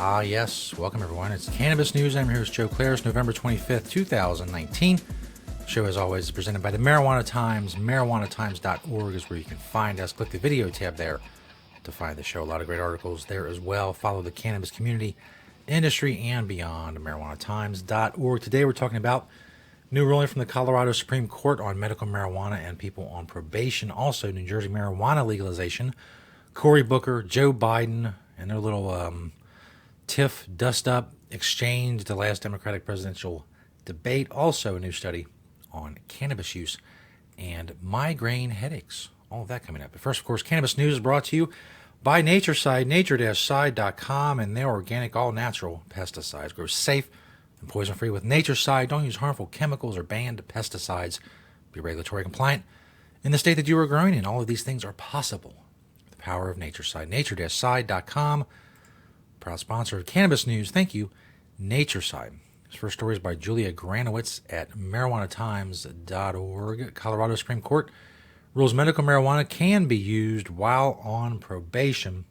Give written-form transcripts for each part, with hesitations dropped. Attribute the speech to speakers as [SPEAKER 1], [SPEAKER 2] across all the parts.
[SPEAKER 1] Yes. Welcome, everyone. It's Cannabis News. I'm here with Joe Klare. It's November 25th, 2019. The show, as always, is presented by the Marijuana Times. MarijuanaTimes.org is where you can find us. Click the video tab there to find the show. A lot of great articles there as well. Follow the cannabis community, industry, and beyond. MarijuanaTimes.org. Today, we're talking about new ruling from the Colorado Supreme Court on medical marijuana and people on probation. Also, New Jersey marijuana legalization. Cory Booker, Joe Biden, and their little TIF dust-up exchange, the last Democratic presidential debate. Also, a new study on cannabis use and migraine headaches. All of that coming up. But first, of course, Cannabis News is brought to you by Natureside, nature-side.com, and their organic, all-natural pesticides. Grow safe and poison-free with Natureside. Don't use harmful chemicals or banned pesticides. Be regulatory compliant in the state that you are growing in. All of these things are possible. The power of Natureside, nature-side.com. Proud sponsor of Cannabis News. Thank you, Natureside. This first story is by Julia Granowitz at marijuanatimes.org. Colorado Supreme Court rules medical marijuana can be used while on probation.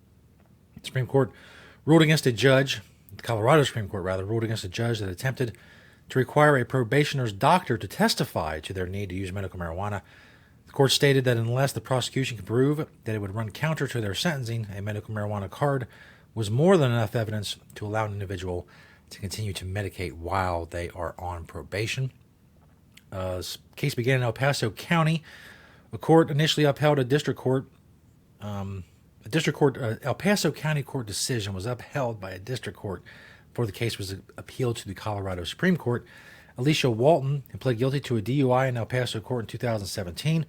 [SPEAKER 1] The Supreme Court ruled against a judge, the Colorado Supreme Court rather, ruled against a judge that attempted to require a probationer's doctor to testify to their need to use medical marijuana. The court stated that unless the prosecution could prove that it would run counter to their sentencing, a medical marijuana card was more than enough evidence to allow an individual to continue to medicate while they are on probation. This case began in El Paso County. A court initially upheld El Paso County court decision was upheld by a district court before the case was appealed to the Colorado Supreme Court. Alicia Walton, who pled guilty to a DUI in El Paso court in 2017,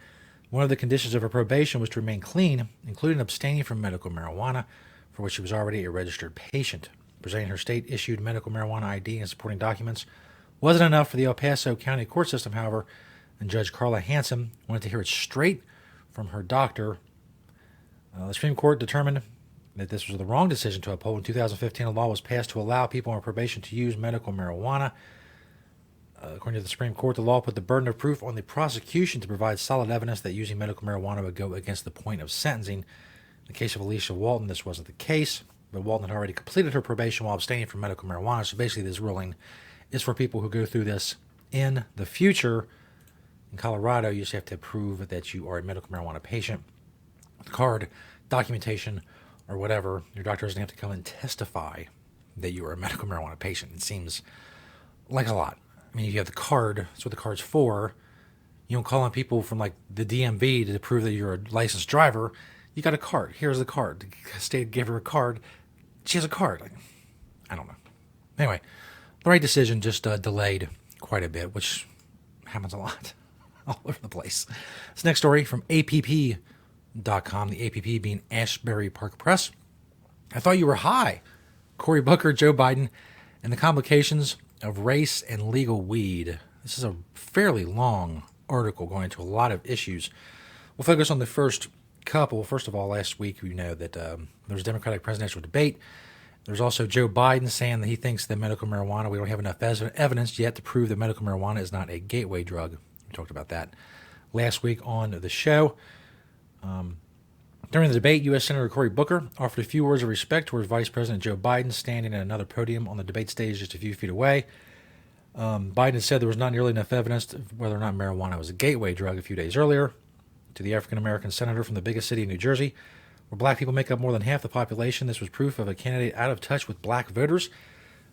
[SPEAKER 1] one of the conditions of her probation was to remain clean, including abstaining from medical marijuana, for which she was already a registered patient. Presenting her state-issued medical marijuana ID and supporting documents wasn't enough for the El Paso County court system, however, and Judge Carla Hansen wanted to hear it straight from her doctor. The Supreme Court determined that this was the wrong decision to uphold. In 2015, a law was passed to allow people on probation to use medical marijuana. According to the Supreme Court, the law put the burden of proof on the prosecution to provide solid evidence that using medical marijuana would go against the point of sentencing. In the case of Alicia Walton, this wasn't the case, but Walton had already completed her probation while abstaining from medical marijuana. So basically, this ruling is for people who go through this in the future. In Colorado, you just have to prove that you are a medical marijuana patient with card, documentation, or whatever. Your doctor doesn't have to come and testify that you are a medical marijuana patient. It seems like a lot. I mean, if you have the card, that's what the card's for. You don't call on people from like the DMV to prove that you're a licensed driver. You got a card. Here's the card. The state gave her a card. She has a card. I don't know. Anyway, the right decision just delayed quite a bit, which happens a lot all over the place. This next story from APP.com, the APP being Ashbury Park Press. I thought you were high. Cory Booker, Joe Biden, and the complications of race and legal weed. This is a fairly long article going into a lot of issues. We'll focus on the first couple. First of all, last week we know that there was a Democratic presidential debate. There's also Joe Biden saying that he thinks that medical marijuana, we don't have enough evidence yet to prove that medical marijuana is not a gateway drug. We talked about that last week on the show. During the debate, U.S. Senator Cory Booker offered a few words of respect towards Vice President Joe Biden, standing at another podium on the debate stage just a few feet away. Biden said there was not nearly enough evidence of whether or not marijuana was a gateway drug a few days earlier. To the African-American senator from the biggest city in New Jersey, where black people make up more than half the population, this was proof of a candidate out of touch with black voters.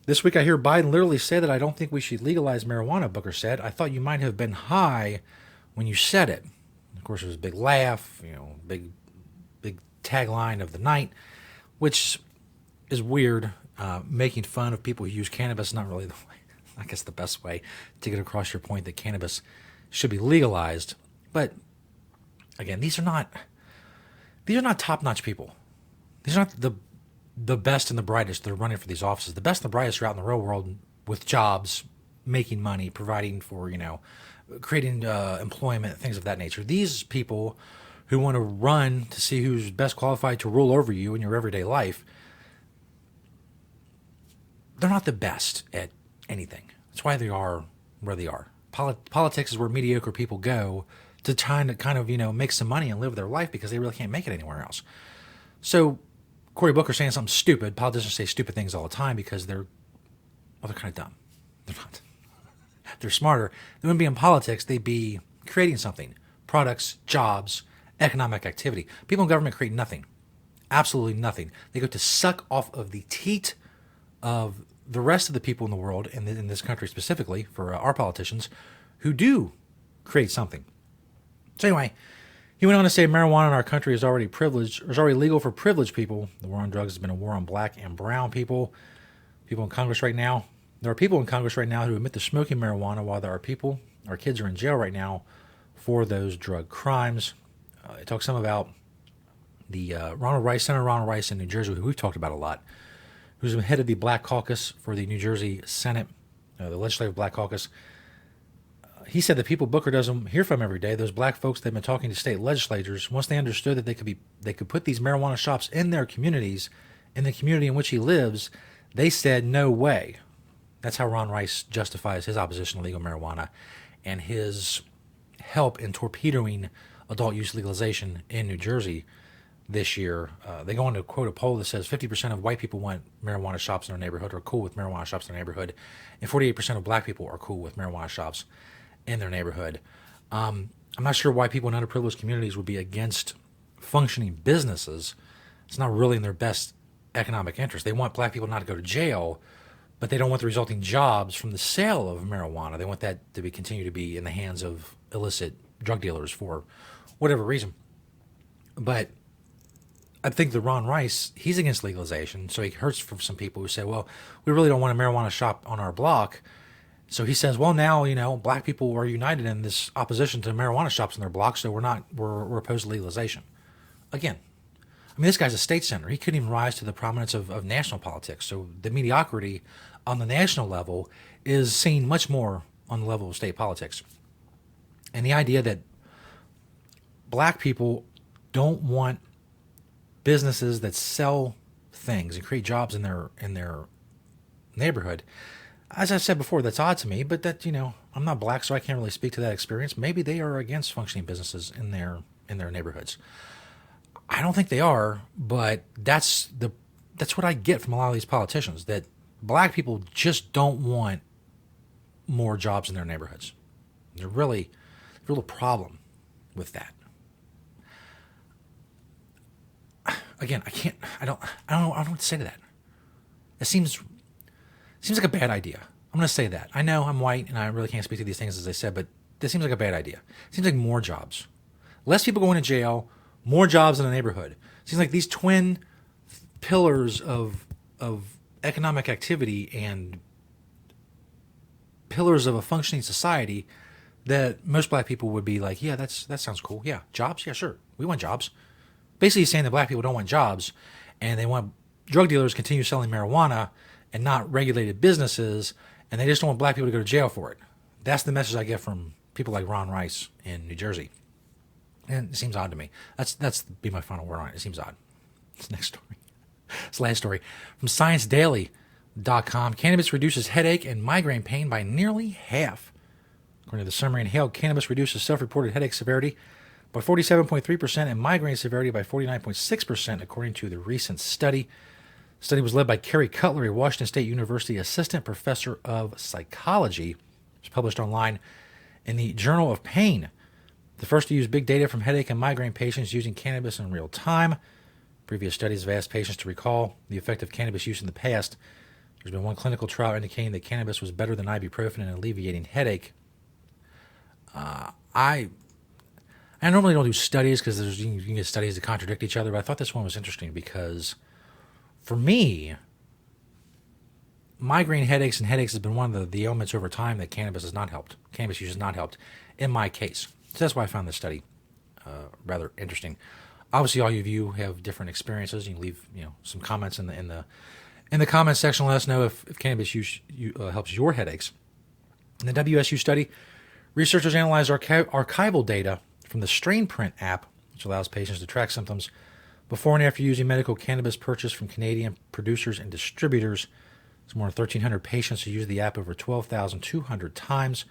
[SPEAKER 1] This week I hear Biden literally say that I don't think we should legalize marijuana, Booker said. I thought you might have been high when you said it. Of course, it was a big laugh, big tagline of the night, which is weird. Making fun of people who use cannabis is not really the best way to get across your point that cannabis should be legalized. But again, these are not top-notch people. These are not the best and the brightest that are running for these offices. The best and the brightest are out in the real world with jobs, making money, providing for, creating employment, things of that nature. These people who want to run to see who's best qualified to rule over you in your everyday life, they're not the best at anything. That's why they are where they are. Politics is where mediocre people go to try to kind of, make some money and live their life because they really can't make it anywhere else. So Cory Booker saying something stupid. Politicians say stupid things all the time because they're kind of dumb. They're not. They're smarter. They wouldn't be in politics. They'd be creating something. Products, jobs, economic activity. People in government create nothing. Absolutely nothing. They go to suck off of the teat of the rest of the people in the world, and in this country specifically, for our politicians, who do create something. So anyway, he went on to say marijuana in our country is already legal for privileged people. The war on drugs has been a war on black and brown people. People in Congress right now. There are people in Congress right now who admit to smoking marijuana, while there are people, our kids are in jail right now for those drug crimes. It talks some about the Senator Ronald Rice in New Jersey, who we've talked about a lot, who's head of the Black Caucus for the New Jersey Senate, the Legislative Black Caucus. He said the people Booker doesn't hear from every day, those black folks that have been talking to state legislators, once they understood that they could put these marijuana shops in their communities, in the community in which he lives, they said no way. That's how Ron Rice justifies his opposition to legal marijuana and his help in torpedoing adult use legalization in New Jersey this year. They go on to quote a poll that says 50% of white people want marijuana shops in their neighborhood, or cool with marijuana shops in their neighborhood, and 48% of black people are cool with marijuana shops in their neighborhood. I'm not sure why people in underprivileged communities would be against functioning businesses. It's not really in their best economic interest. They want black people not to go to jail, but they don't want the resulting jobs from the sale of marijuana. They want that to continue to be in the hands of illicit drug dealers for whatever reason. But I think that Ron Rice, he's against legalization, so he hurts from some people who say, well, we really don't want a marijuana shop on our block. So he says, well, now, black people are united in this opposition to marijuana shops in their block, so we're opposed to legalization. Again, I mean, this guy's a state senator. He couldn't even rise to the prominence of national politics. So the mediocrity on the national level is seen much more on the level of state politics. And the idea that black people don't want businesses that sell things and create jobs in their neighborhood, as I said before, that's odd to me, but that, I'm not black, so I can't really speak to that experience. Maybe they are against functioning businesses in their neighborhoods. I don't think they are, but that's what I get from a lot of these politicians, that black people just don't want more jobs in their neighborhoods. There's really a real problem with that. Again, I don't know what to say to that. It seems like a bad idea. I'm going to say that. I know I'm white and I really can't speak to these things, as I said, but this seems like a bad idea. It seems like more jobs. Less people going to jail, more jobs in the neighborhood. It seems like these twin pillars of economic activity and pillars of a functioning society that most black people would be like, yeah, that sounds cool. Yeah, jobs? Yeah, sure. We want jobs. Basically saying that black people don't want jobs and they want drug dealers to continue selling marijuana and not regulated businesses, and they just don't want black people to go to jail for it. That's the message I get from people like Ron Rice in New Jersey. And it seems odd to me. That's be my final word on it. It seems odd. It's next story. It's the last story. From ScienceDaily.com, cannabis reduces headache and migraine pain by nearly half. According to the summary, inhaled cannabis reduces self-reported headache severity by 47.3% and migraine severity by 49.6%, according to the recent study. The study was led by Cory, a Washington State University assistant professor of psychology. It was published online in the Journal of Pain. The first to use big data from headache and migraine patients using cannabis in real time. Previous studies have asked patients to recall the effect of cannabis use in the past. There's been one clinical trial indicating that cannabis was better than ibuprofen in alleviating headache. I normally don't do studies because you can get studies that contradict each other, but I thought this one was interesting because for me, migraine headaches and headaches has been one of the ailments over time that cannabis has not helped. Cannabis use has not helped in my case. So that's why I found this study rather interesting. Obviously, all of you have different experiences. You can leave some comments in the comments section. Let us know if cannabis use helps your headaches. In the WSU study, researchers analyzed archival data from the Strain Print app, which allows patients to track symptoms before and after using medical cannabis purchased from Canadian producers and distributors. It's more than 1,300 patients who used the app over 12,200 times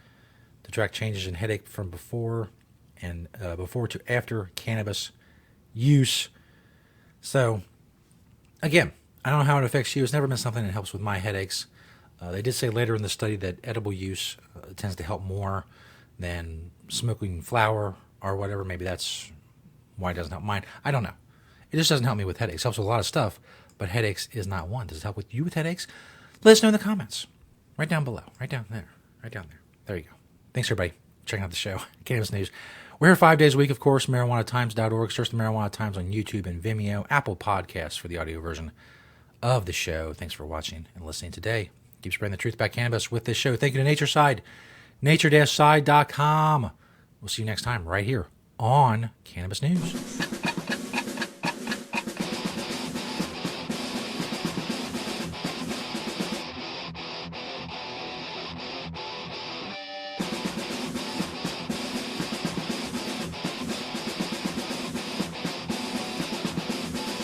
[SPEAKER 1] to track changes in headache from before to after cannabis use. So Again, I don't know how it affects you. It's never been something that helps with my headaches. They did say later in the study that edible use tends to help more than smoking flower or whatever. Maybe that's why it doesn't help mine. I don't know. It just doesn't help me with headaches. It helps with a lot of stuff, but headaches is not one. Does it help with you with headaches? Let us know in the comments. Right down below. Right down there. Right down there. There you go. Thanks, everybody, checking out the show. Cannabis News. We're here 5 days a week, of course. MarijuanaTimes.org. Search the Marijuana Times on YouTube and Vimeo. Apple Podcasts for the audio version of the show. Thanks for watching and listening today. Keep spreading the truth about cannabis with this show. Thank you to Nature Side, nature-side.com. We'll see you next time right here on Cannabis News.